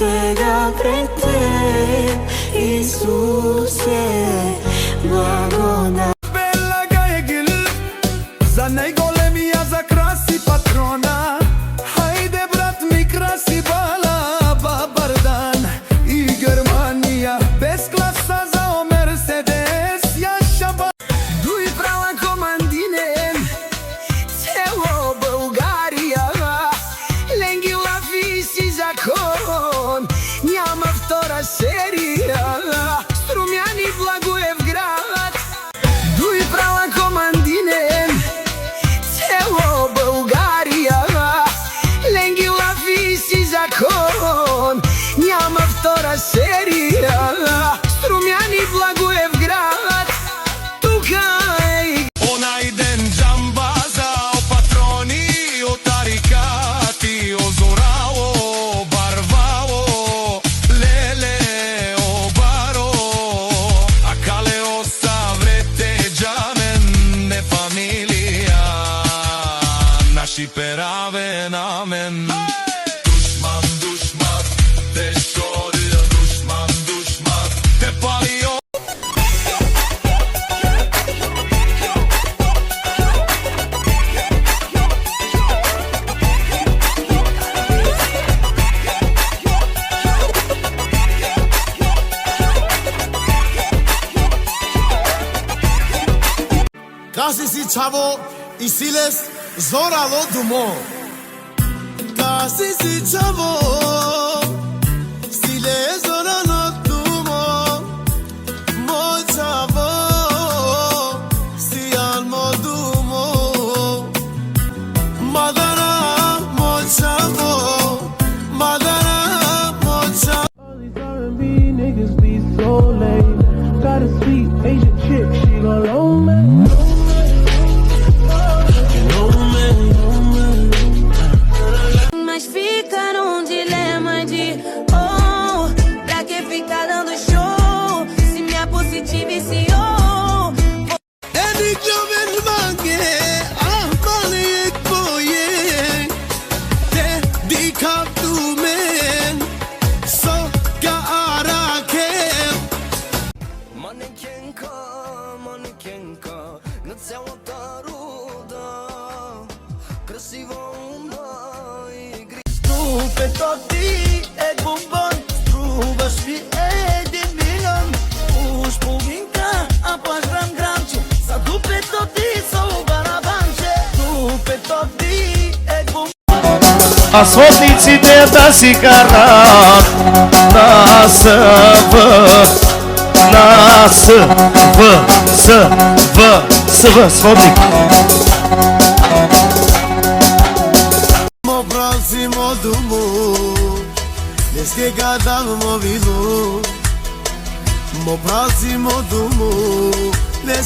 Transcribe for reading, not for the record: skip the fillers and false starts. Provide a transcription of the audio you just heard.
сега пред теб, Исусе, благодат. Bella Gaegil, za najgolemija za krasi patrona. Hajde brat mi krasi bala babardan i Germanija bez klasa za o Mercedes yaşa ba. Дуй права командинен цело България, ленгила виси закон, няма втора серия. Струмяни Благоев град, дуй права командинен цело България, ленгила виси закон, няма втора серия. Струмяни Благоев град, тука е. Onaj den džambaza, o patroni, o tarikati, o zorao, barvao, lele, o baro, a kale osta vrete džamen, ne familija, naši perave namen. Dušman, dušman, te šoril, dušman, dušman, te palio. Kasi si čavo i siles zoralo dumo. Kasi si čavo siles zoralo dumo. Moj čavo si almo dumo. Madara moj čavo, madara moj čavo. All these R&B niggas be so lame. Got a sweet Asian chick, she gon' loan me. Mas fica num dilema de pra que ficar dando show se minha pussy te viciou? Edik joven mange ahmali ek boye te dikap tu men so ka arake. Манекенка, на цялата руда, красива, умна и гри. Ступето ти е бомбон, струваш ми 1 милион. Уж половинка, а паш грамче, за дупето ти са барабанче. Ступето ти е бомбон. А сводниците да си карат на СВ, на СВ, сводник. Mo prossimo dumo, ne spiegata mo vivo. Mo prossimo dumo, ne